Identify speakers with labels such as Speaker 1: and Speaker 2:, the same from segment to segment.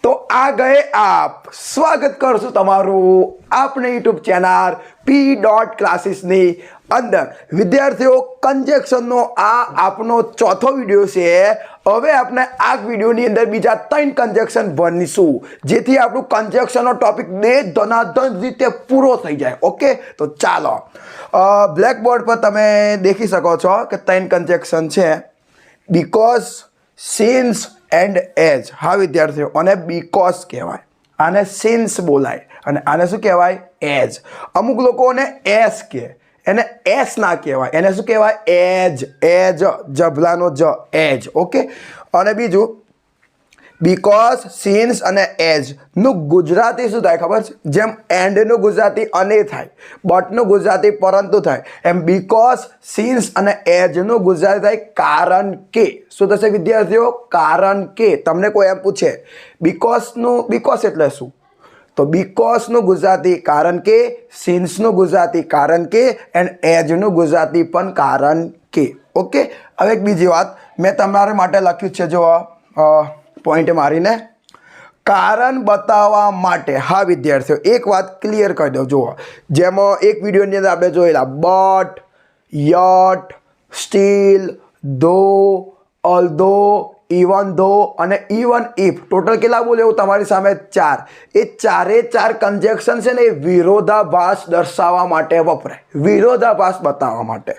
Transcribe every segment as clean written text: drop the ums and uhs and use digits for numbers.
Speaker 1: तो आ गए आप स्वागत करशु तमारू आपने यूट्यूब चैनल P.Classes ની અંદર વિદ્યાર્થીઓ કંજેક્શન નો આ આપણો ચોથો વિડિયો છે। હવે આપણે આ વિડિયોની અંદર બીજા ત્રણ કંજેક્શન ભણીશું જેથી આપણું કંજેક્શનનો ટોપિક બે ધનાધન રીતે પૂરો થઈ જાય। ઓકે, તો ચાલો બ્લેક બોર્ડ પર તમે દેખી શકો છો કે ત્રણ કંજેક્શન છે, બીકોઝ, સિન્સ एंड एज। हाँ विद्यार्थियों, आने बीकॉज कहवाय, आने सिंस बोलाय અને આને શું કહેવાય? એજ। અમુક લોકોને એસ કહે, એને એસ ના કહેવાય, એને શું કહેવાય? એજ। એજ જબલાનો જ એજ। ઓકે, અને બીજું બીકોઝ, સિન્સ અને એજ નું ગુજરાતી શું થાય ખબર છે? જેમ એન્ડ નું ગુજરાતી અને થાય, બટ નું ગુજરાતી પરંતુ થાય, એમ બીકોઝ, સિન્સ અને એજ નું ગુજરાતી થાય કારણ કે। શું થશે વિદ્યાર્થીઓ? કારણ કે। તમને કોઈ એમ પૂછે બીકોઝ નું બીકોઝ એટલે શું, તો બીકોઝ નું ગુજરાતી કારણ કે, સિન્સ નું ગુજરાતી કારણ કે, એન્ડ એજ નું ગુજરાતી પણ કારણ કે। ઓકે, હવે એક બીજી વાત મેં તમારા માટે લખ્યું છે, જો पॉइंट मारीने कारण बतावा माटे। हाँ विद्यार्थियों, एक बात क्लियर कर दो। जो जेम एक वीडियो ની અંદર આપણે જોયેલા बट, यट, स्टील, दो, ऑल्दो, इवन दो અને इवन इफ टोटल કેટલા બોલ્યો તમારી સામે? ચાર। એ ચારે ચાર કંજેક્શન છે ને એ વિરોધાભાસ દર્શાવવા માટે વપરાય, વિરોધાભાસ બતાવવા માટે।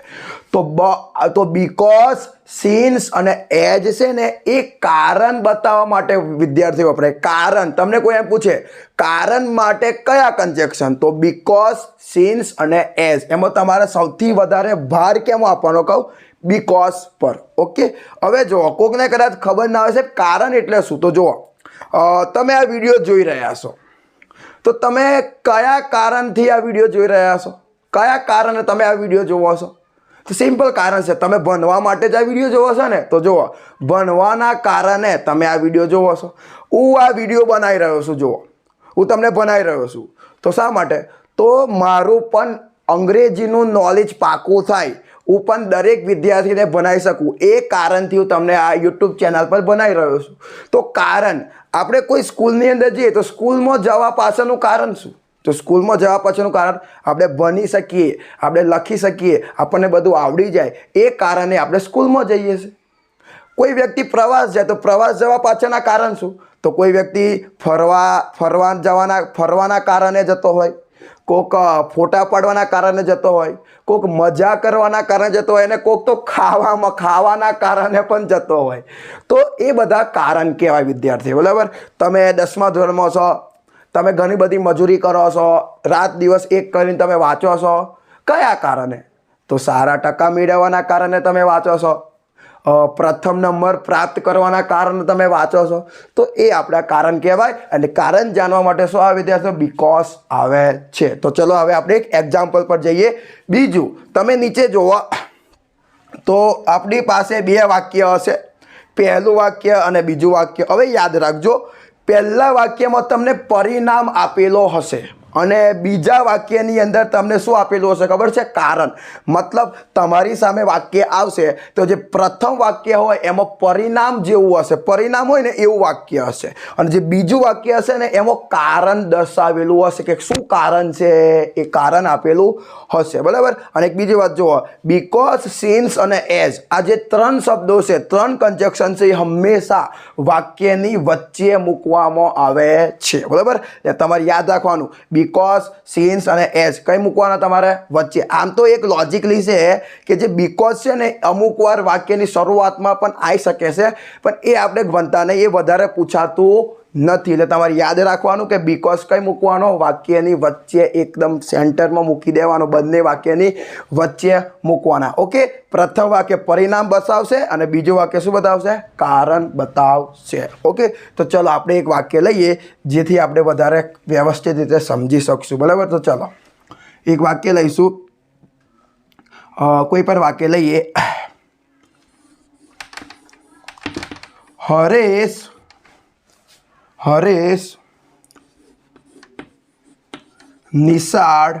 Speaker 1: તો બીકોઝ, સિન્સ અને એજ છે ને એ કારણ બતાવવા માટે વિદ્યાર્થી વપરાય। કારણ, તમને કોઈ એમ પૂછે કારણ માટે કયા કંજેક્શન, તો બીકોઝ, સિન્સ અને એજ। એમાં તમારે સૌથી વધારે ભાર કેમ આપવાનો કહું? બીકોઝ પર। ઓકે, હવે જો કોકને કદાચ ખબર ના હોય છે કારણ એટલે શું, તો જુઓ તમે આ વિડીયો જોઈ રહ્યા છો તો તમે કયા કારણથી આ વિડીયો જોઈ રહ્યા છો? કયા કારણે તમે આ વિડીયો જોવો છો? તો સિમ્પલ કારણ છે, તમે ભણવા માટે જ આ વિડીયો જોવો છો ને। તો જુઓ, ભણવાના કારણે તમે આ વિડીયો જોવો છો। હું આ વિડીયો બનાવી રહ્યો છું, જુઓ હું તમને ભણાવી રહ્યો છું, તો શા માટે? તો મારું પણ અંગ્રેજીનું નોલેજ પાકું થાય, હું પણ દરેક વિદ્યાર્થીને ભણાવી શકું, એ કારણથી હું તમને આ યુટ્યુબ ચેનલ પર ભણાવી રહ્યો છું। તો કારણ, આપણે કોઈ સ્કૂલની અંદર જઈએ તો સ્કૂલમાં જવા પાછળનું કારણ શું? તો સ્કૂલમાં જવા પાછળનું કારણ આપણે ભણી શકીએ, આપણે લખી શકીએ, આપણને બધું આવડી જાય, એ કારણે આપણે સ્કૂલમાં જઈએ છીએ। કોઈ વ્યક્તિ પ્રવાસ જાય તો પ્રવાસ જવા પાછળના કારણ શું? તો કોઈ વ્યક્તિ ફરવાના કારણે જતો હોય, કોક ફોટા પાડવાના કારણે જતો હોય, કોક મજા કરવાના કારણે જતો હોય, અને કોક તો ખાવાના કારણે પણ જતો હોય। તો એ બધા કારણ કહેવાય વિદ્યાર્થી, બરાબર? તમે 10મા ધોરણમાં છો, તમે ઘણી બધી મજૂરી કરો છો, રાત દિવસ એક કરીને તમે વાંચો છો, કયા કારણે? તો સારા ટકા મેળવવાના કારણે તમે વાંચો છો, પ્રથમ નંબર પ્રાપ્ત કરવાના કારણે તમે વાંચો છો, તો એ આપણા કારણ કહેવાય। અને કારણ જાણવા માટે શું આવે વિદ્યાર્થીઓ? બીકોઝ આવે છે। તો ચલો હવે આપણે એક એક્ઝામ્પલ પર જઈએ। બીજું, તમે નીચે જોવો તો આપણી પાસે બે વાક્ય હશે, પહેલું વાક્ય અને બીજું વાક્ય। હવે યાદ રાખજો, પહેલા વાક્યમાં તમને પરિણામ આપેલો હશે અને બીજા વાક્યની અંદર તમને શું આપેલું હશે ખબર છે? કારણ। મતલબ તમારી સામે વાક્ય આવશે તો જે પ્રથમ વાક્ય હોય એમાં પરિણામ જેવું હશે, પરિણામ હોય ને એવું વાક્ય હશે, અને જે બીજું વાક્ય હશે ને એમાં કારણ દર્શાવેલું હશે કે શું કારણ છે, એ કારણ આપેલું હશે, બરાબર? અને એક બીજી વાત જુઓ, બીકોઝ, સિન્સ અને એજ, આ જે ત્રણ શબ્દો છે, ત્રણ કંજક્શન છે, એ હંમેશા વાક્યની વચ્ચે મૂકવામાં આવે છે, બરાબર? તમારે યાદ રાખવાનું, બીકોઝ, સિન્સ અને એજ કઈ મૂકવાના તમારે? વચ્ચે। આમ તો એક લોજિકલી છે કે જે બીકોઝ છે ને અમુક વાર વાક્યની શરૂઆતમાં પણ આવી શકે છે, પણ એ આપણે ભણતા નહીં, એ વધારે પૂછાતું નથી, એટલે તમારે યાદ રાખવાનું કે બીકોઝ કઈ મૂકવાનો? વાક્યની વચ્ચે એકદમ સેન્ટરમાં મૂકી દેવાનો, બંને વાક્યની વચ્ચે મૂકવાના। ઓકે, પ્રથમ વાક્ય પરિણામ બતાવશે અને બીજું વાક્ય શું બતાવશે? કારણ બતાવશે। ઓકે, તો ચલો આપણે એક વાક્ય લઈએ જેથી આપણે વધારે વ્યવસ્થિત રીતે સમજી શકશું, બરાબર? તો ચલો એક વાક્ય લઈશું, કોઈ પણ વાક્ય લઈએ। હરેશ નિશાળ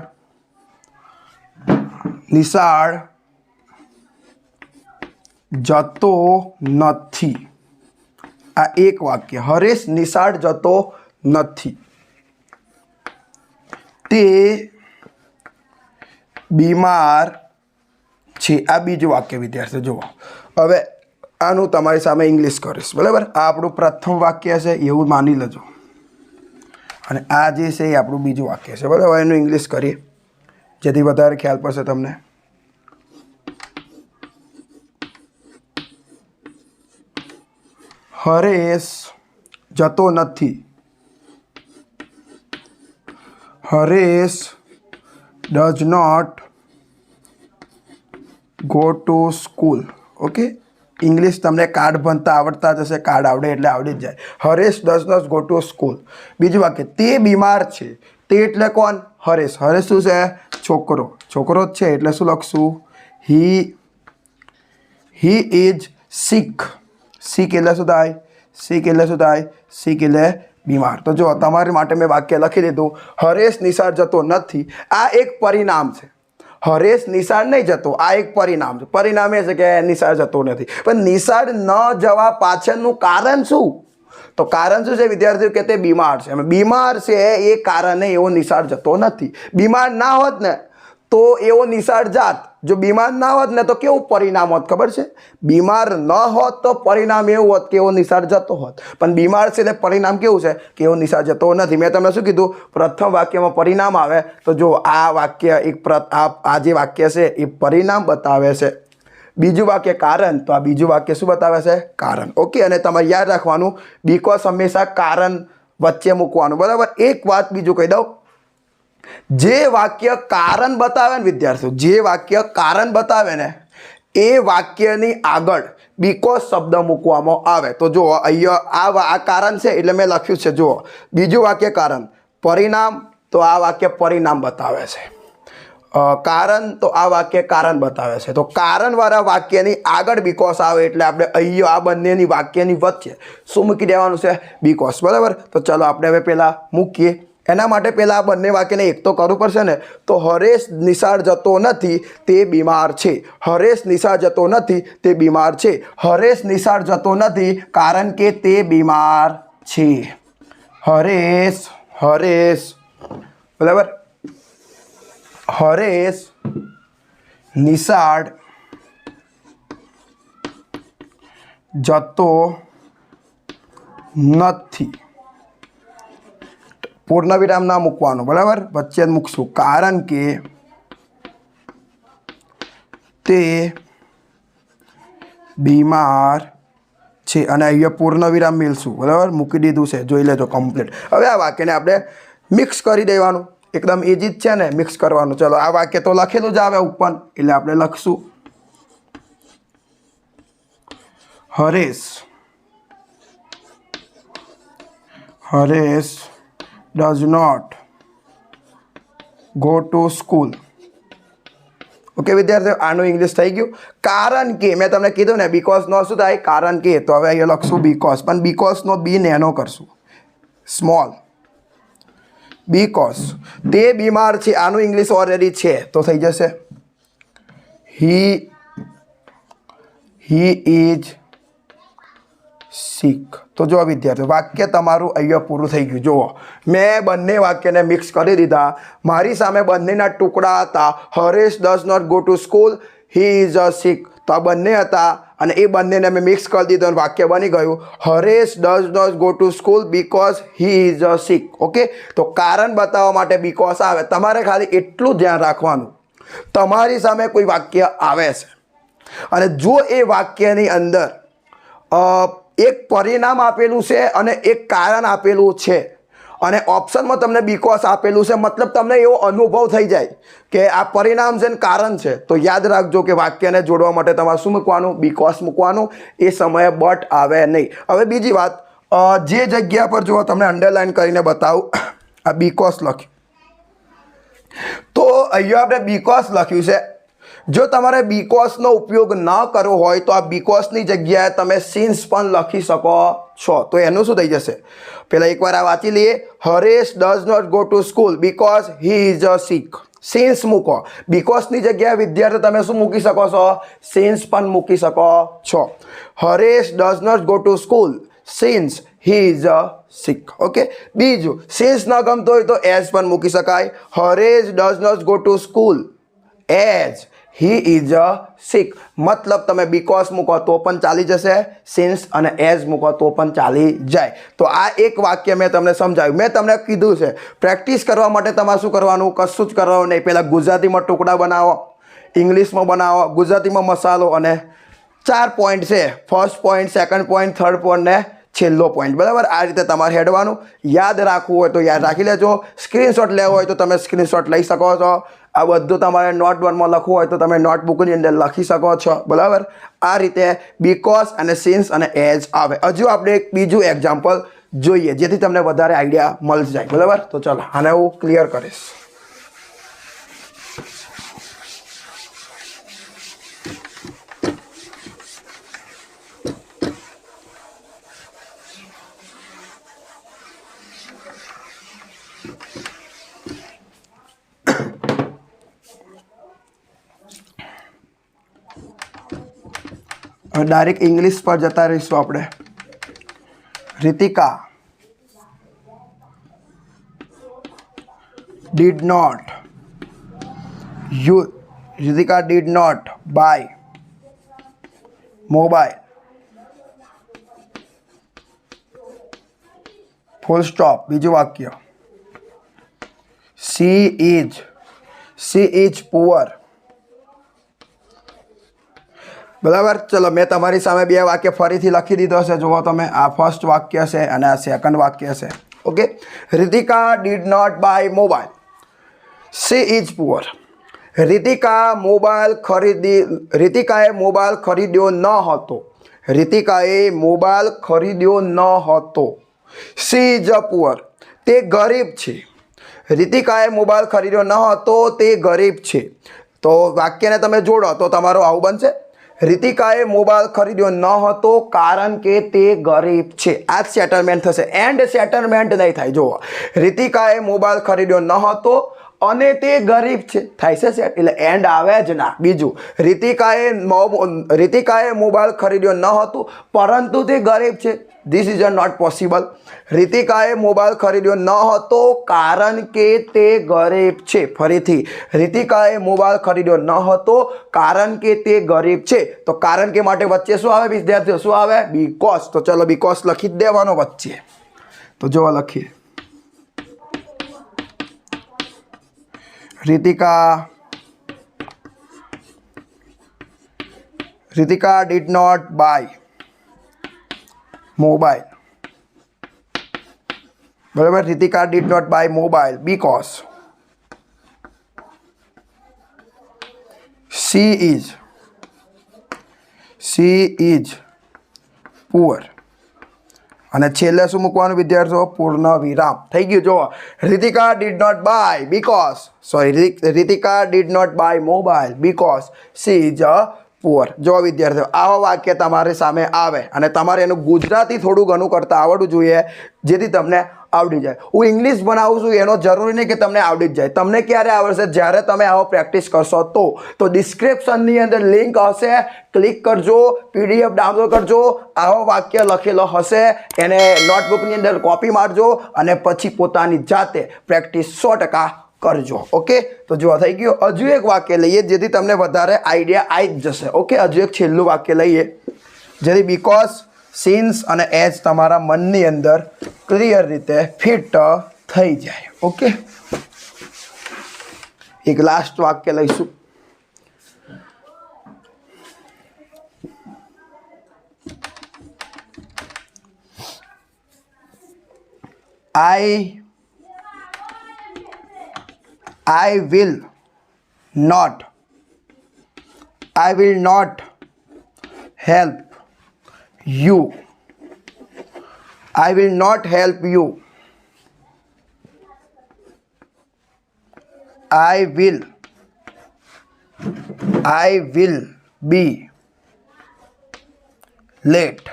Speaker 1: જતો નથી। આ એક વાક્ય, હરેશ નિશાળ જતો નથી, તે બીમાર છે. આ બીજું વાક્ય વિદ્યાર્થીઓ જુઓ. હવે આનું તમારી સામે ઇંગ્લિશ કરીશ, બરાબર. આ આપણું પ્રથમ વાક્ય છે એવું માની લેજો, અને આ જે છે એ આપણું બીજું વાક્ય છે, બરાબર. એનું ઇંગ્લિશ કરીએ જેથી વધારે ખ્યાલ પડશે તમને. હરેશ જતો નથી, Haresh does not go to school. Okay, English તમને કાર્ડ ભણતા આવડતા જ હશે, કાર્ડ આવડે એટલે આવડી જ જાય. Haresh does not go to school. બીજું વાક્ય, તે બીમાર છે. તે એટલે કોણ? હરેશ. હરેશ શું છે? છોકરો. છોકરો જ છે એટલે શું લખશું? હી ઇઝ સિક. સિક એટલે શું થાય? સિક એટલે શું થાય? સિક એટલે બીમાર. તો જો તમારી માટે મેં વાક્ય લખી દીધું, હરેશ નિશાળ જતો નથી. આ એક પરિણામ છે. હરેશ નિશાળ નહીં જતો, આ એક પરિણામ છે. પરિણામ એ છે કે નિશાળ જતો નથી. પણ નિશાળ ન જવા પાછળનું કારણ શું? તો કારણ શું છે વિદ્યાર્થીઓ? કે તે બીમાર છે. બીમાર છે એ કારણે એવો નિશાળ જતો નથી. બીમાર ના હોત ને તો એવો નિશાળ જાત. જો બીમાર ના હોત ને તો કેવું પરિણામ હોત ખબર છે? બીમાર ન હોત તો પરિણામ એવું હોત કે એવો નિશાળ જતો હોત. પણ બીમાર છે એટલે પરિણામ કેવું છે કે એવો નિશાળ જતો નથી. મેં તમને શું કીધું? પ્રથમ વાક્યમાં પરિણામ આવે. તો જો આ વાક્ય આ જે વાક્ય છે એ પરિણામ બતાવે છે. બીજું વાક્ય કારણ, તો આ બીજું વાક્ય શું બતાવે છે? કારણ. ઓકે, અને તમારે યાદ રાખવાનું, બીકોઝ હંમેશા કારણ વચ્ચે મૂકવાનું, બરાબર. એક વાત બીજું કહી દઉં, જે વાક્ય કારણ બતાવે ને વિદ્યાર્થીઓ, જે વાક્ય કારણ બતાવે ને એ વાક્યની આગળ બીકોઝ શબ્દ મૂકવામાં આવે. તો જુઓ અહીંયા આ કારણ છે એટલે મેં લખ્યું છે. જુઓ, બીજું વાક્ય કારણ. પરિણામ, તો આ વાક્ય પરિણામ બતાવે છે. કારણ, તો આ વાક્ય કારણ બતાવે છે. તો કારણવાળા વાક્યની આગળ બીકોઝ આવે એટલે આપણે અહીંયા આ બંનેની વાક્યની વચ્ચે શું મૂકી દેવાનું છે? બીકોઝ, બરાબર. તો ચાલો આપણે હવે પહેલાં મૂકીએ. એના માટે પહેલાં આ બંને વાક્યને એક તો કરવું પડશે ને. તો હરેશ નિશાળ જતો નથી, તે બીમાર છે. હરેશ નિશાળ જતો નથી, તે બીમાર છે. હરેશ નિશાળ જતો નથી કારણ કે તે બીમાર છે. હરેશ, બરાબર. હરેશ નિશાળ જતો નથી. પૂર્ણવિરામ ના મૂકવાનું, બરાબર. વચ્ચે જ મૂકશું કારણ કે તે બીમાર છે. અને અહીંયા પૂર્ણવિરામ મેળશું, બરાબર. મૂકી દીધું છે, જોઈ લેજો કમ્પ્લીટ. હવે આ વાક્યને આપણે મિક્સ કરી દેવાનું. એકદમ ઇઝી જ છે ને મિક્સ કરવાનું. ચલો, આ વાક્ય તો લખેલું જ આવે ઉપર એટલે આપણે લખશું Haresh does not go to school. Okay વિદ્યાર્થીઓ, આનું ઇંગ્લિશ થઈ ગયું. કારણ કે મેં તમને કીધું ને બીકોઝ નો શું થાય? કારણ કે. તો હવે અહીંયા લખશું બીકોઝ, પણ બીકોઝ નો બી નેનો કરશું, સ્મોલ. બીકોઝ તે બીમાર છે, આનું ઇંગ્લિશ ઓલરેડી છે તો થઈ જશે હી ઇઝ સિક. તો જો વિદ્યાર્થીઓ, વાક્ય તમારું અહીંયા પૂરું થઈ ગયું. જુઓ, મેં બંને વાક્યને મિક્સ કરી દીધા. મારી સામે બંનેના ટુકડા હતા. Haresh does not go to school, he is a sick. તો આ બંને હતા અને એ બંનેને મેં મિક્સ કરી દીધું અને વાક્ય બની ગયું Haresh does not go to school because he is a sick. Okay, તો કારણ બતાવવા માટે બીકોઝ આવે. તમારે ખાલી એટલું ધ્યાન રાખવાનું, તમારી સામે કોઈ વાક્ય આવે છે અને જો એ વાક્યની અંદર એક પરિણામ આપેલું છે અને એક કારણ આપેલું છે અને ઓપ્શનમાં તમને બીકોઝ આપેલું છે, મતલબ તમને એવો અનુભવ થઈ જાય કે આ પરિણામ છે ને કારણ છે, તો યાદ રાખજો કે વાક્યને જોડવા માટે તમારે શું મૂકવાનું? બીકોઝ મૂકવાનું. એ સમયે બટ આવે નહીં. હવે બીજી વાત, જે જગ્યા પર જો તમને અંડરલાઈન કરીને બતાવું, આ બીકોઝ લખ્યું, તો અહીંયા આપણે બીકોઝ લખ્યું છે. જો તમારે બીકોઝનો ઉપયોગ ન કરવો હોય તો આ બીકોઝની જગ્યાએ તમે સિન્સ પણ લખી શકો છો. તો એનું શું થઈ જશે? પહેલાં એકવાર આ વાંચી લઈએ. Haresh does not go to school because he is a sick. Since મૂકો. બીકોઝની જગ્યાએ વિદ્યાર્થી તમે શું મૂકી શકો છો? સિન્સ પણ મૂકી શકો છો. Haresh does not go to school, since he is sick. Okay, બીજું સિન્સ ન ગમતો હોય તો એઝ પણ મૂકી શકાય. Haresh does not go to school as he is sick. મતલબ તમે બીકોઝ મૂકો તો પણ ચાલી જશે, સિન્સ અને એઝ મૂકો તો પણ ચાલી જાય. તો આ એક વાક્ય મેં તમને સમજાવ્યું. મેં તમને કીધું છે પ્રેક્ટિસ કરવા માટે તમારે શું કરવાનું, કશું જ કરવાનું નહીં. પહેલાં ગુજરાતીમાં ટુકડા બનાવો, ઇંગ્લિશમાં બનાવો, ગુજરાતીમાં મસાલો, અને 4 પોઈન્ટ છે. First point, second point, third point ને છેલ્લો પોઈન્ટ. બરાબર, આ રીતે તમારે હેડવાનું. યાદ રાખવું હોય તો યાદ રાખી લેજો. સ્ક્રીનશોટ લેવો હોય તો તમે સ્ક્રીનશોટ લઈ શકો છો. આ બધું તમારે નોટબુકમાં લખવું હોય તો તમે નોટબુકની અંદર લખી શકો છો. બરાબર, આ રીતે બીકોઝ અને સિન્સ અને એઝ આવે. હજુ આપણે એક બીજું એક્ઝામ્પલ જોઈએ જેથી તમને વધારે આઈડિયા મળી જાય. બરાબર, તો ચાલો આને હું ક્લિયર કરીશ. ડાયરેક્ટ ઇંગ્લિશ પર જતા રહીશું આપણે. Ritika did not buy mobile. full stop. બીજું વાક્ય, she is poor. બરાબર, ચલો મેં તમારી સામે બે વાક્ય ફરીથી લખી દીધો છે. જુઓ તમે, આ ફર્સ્ટ વાક્ય છે અને આ સેકન્ડ વાક્ય છે. Okay, Ritika did not buy mobile, she is poor. રીતિકાએ મોબાઈલ ખરીદ્યો ન હતો. રીતિકાએ મોબાઈલ ખરીદ્યો ન હતો. સી ઇઝ અ પુઅર, તે ગરીબ છે. રીતિકાએ મોબાઈલ ખરીદ્યો ન હતો, તે ગરીબ છે. તો વાક્યને તમે જોડો તો તમારો આવું બનશે, રીતિકાએ મોબાઈલ ખરીદ્યો ન હતો કારણ કે તે ગરીબ છે. આ જ સેટલમેન્ટ થશે. એન્ડ સેટલમેન્ટ નહીં થાય. જુઓ, રીતિકાએ મોબાઈલ ખરીદ્યો ન હતો અને તે ગરીબ છે, થાય છે સેટ, એટલે એન્ડ આવે જ ના. બીજું, રીતિકાએ મોબાઈલ ખરીદ્યો ન હતું પરંતુ તે ગરીબ છે. This is not possible. રીતિકાએ મોબાઈલ ખરીદ્યો ન હતો કારણ કે તે ગરીબ છે. ફરીથી, રીતિકાએ મોબાઈલ ખરીદ્યો ન હતો કારણ કે તે ગરીબ છે. તો કારણ કે માટે વચ્ચે શું આવે વિદ્યાર્થીઓ, શું આવે, બીકોઝ. તો ચલો બીકોઝ લખી જ દેવાનો વચ્ચે. તો જો લખીએ, Ritika did not buy mobile. બરાબર, Ritika did not buy mobile because she is poor. અને છેલ્લે શું મૂકવાનું વિદ્યાર્થીઓ, પૂર્ણ વિરામ. થઈ ગયું. જો, Ritika did not buy Ritika did not buy mobile because she is a poor. જો વિદ્યાર્થીઓ, આવા વાક્ય તમારી સામે આવે અને તમારે એનું ગુજરાતી થોડું ઘણું કરતાં આવડવું જોઈએ જેથી તમને આવડી જાય. હું ઇંગ્લિશ બનાવું છું એનો જરૂરી નહીં કે તમને આવડી જ જાય. તમને ક્યારે આવડશે, જ્યારે તમે આવો પ્રેક્ટિસ કરશો. તો ડિસ્ક્રિપ્શનની અંદર લિંક હશે, ક્લિક કરજો, PDF ડાઉનલોડ કરજો. આવો વાક્ય લખેલો હશે એને નોટબુકની અંદર કોપી મારજો અને પછી પોતાની જાતે પ્રેક્ટિસ 100% કરજો. ઓકે, તો જો થઈ ગયું. હજુ એક વાક્ય લઈએ જેથી તમને વધારે આઈડિયા આવી જ જશે. ઓકે, હજુ એક છેલ્લું વાક્ય લઈએ જેથી બીકોઝ, સિન્સ અને એઝ તમારા મનની અંદર ક્લિયર રીતે ફિટ થઈ જાય. ઓકે, એક લાસ્ટ વાક્ય લઈશું. I will not help you. I will not help you. I will be late.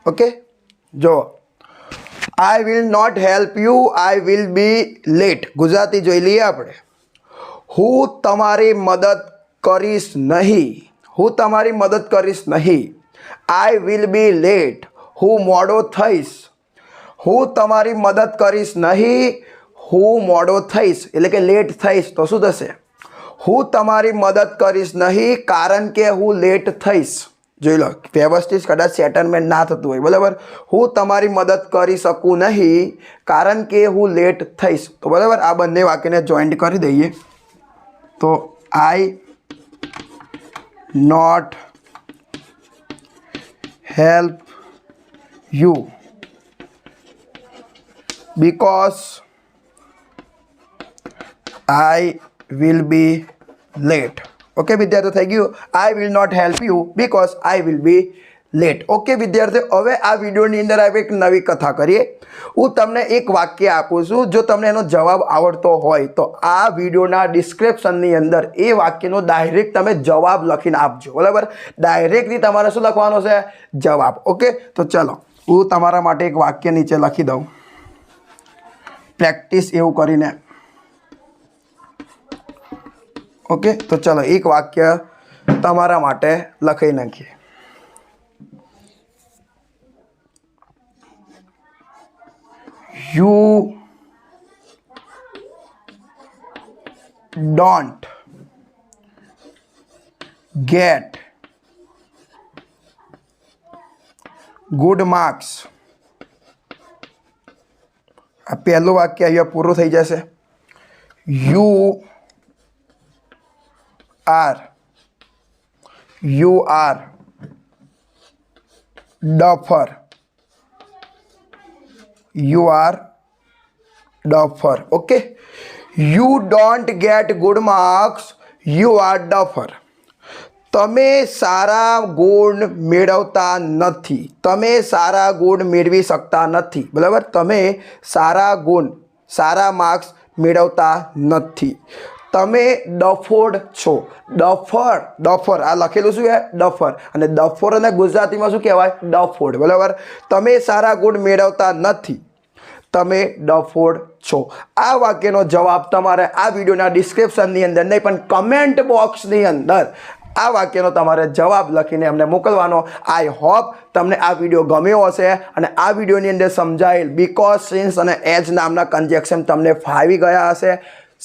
Speaker 1: Okay, જો, I will not help you, I will be late. Gujarati જોઈ લઈએ આપણે. હું તમારી મદદ કરીશ નહીં. આઈ વિલ બી લેટ, હું મોડો થઈશ. હું તમારી મદદ કરીશ નહીં, હું મોડો થઈશ એટલે કે લેટ થઈશ તો શું થશે? હું તમારી મદદ કરીશ નહીં કારણ કે હું લેટ થઈશ. જોઈ લો વ્યવસ્થિત કદાચ સેટલમેન્ટ ના થતું હોય, બરાબર. હું તમારી મદદ કરી શકું નહીં કારણ કે હું લેટ થઈશ. તો બરાબર આ બંને વાક્યને જોઈન્ટ કરી દઈએ તો I not help you because I will be late. Okay વિદ્યાર્થીઓ, થઈ ગયું. I will not help you because I will be late. Okay વિદ્યાર્થીઓ, હવે આ વિડીયોની અંદર આપણે એક નવી કથા કરીએ. હું તમને એક વાક્ય આપું છું, જો તમને એનો જવાબ આવડતો હોય તો આ વિડીયોના ડિસ્ક્રિપ્શનની અંદર એ વાક્યનો ડાયરેક્ટ તમે જવાબ લખીને આપજો, બરાબર. ડાયરેક્ટલી તમારે શું લખવાનો છે? જવાબ. ઓકે તો ચલો હું તમારા માટે એક વાક્ય નીચે લખી દઉં, પ્રેક્ટિસ એવું કરીને. ઓકે તો ચલો એક વાક્ય તમારા માટે લખી નાખીએ. You don't get good marks. આ પહેલું વાક્ય અહીંયા પૂરું થઈ જશે. You are duffer. You are duffer. Okay. You don't get good marks. You are duffer. તમે સારા ગુણ મેળવતા નથી, તમે સારા ગુણ મેળવી શકતા નથી, બરાબર. તમે સારા ગુણ, સારા માર્ક્સ મેળવતા નથી. તમે ડફોડ છો. ડફર આ લખેલું શું છે? ડફર. અને ડફોરને ગુજરાતીમાં શું કહેવાય? ડફોડ, બરાબર. તમે સારા ગુણ મેળવતા નથી, તમે ડફોડ છો. આ વાક્યનો જવાબ તમારે આ વિડીયોના ડિસ્ક્રિપ્શનની અંદર નહીં પણ કમેન્ટ બોક્સની અંદર આ વાક્યનો તમારે જવાબ લખીને અમને મોકલવાનો. આઈ હોપ તમને આ વિડીયો ગમ્યો હશે અને આ વિડીયોની અંદર સમજાયેલ બીકોઝ, સિન્સ અને એજ નામના કન્જેક્શન તમને ફાવી ગયા હશે,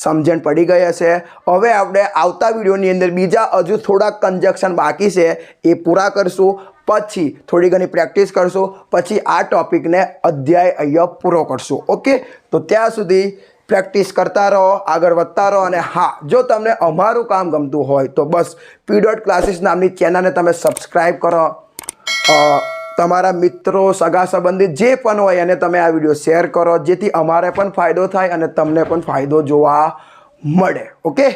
Speaker 1: સમજણ પડી ગઈ હશે. હવે આપણે આવતા વિડીયોની અંદર બીજા હજુ થોડાક કન્જેક્શન બાકી છે એ પૂરા કરશું, પછી થોડી ઘણી પ્રેક્ટિસ કરશું, પછી આ ટોપિકને અધ્યાય અહીંયા પૂરો કરશું. ઓકે તો ત્યાં સુધી પ્રેક્ટિસ કરતા રહો, આગળ વધતા રહો. અને હા, જો તમને અમારું કામ ગમતું હોય તો બસ P.Classes નામની ચેનલને તમે સબસ્ક્રાઈબ કરો. તમારા મિત્રો, સગા સંબંધી જે પણ હોય એને તમે આ વિડીયો શેર કરો, જેથી અમારે પણ ફાયદો થાય અને તમને પણ ફાયદો જોવા મળે. ઓકે.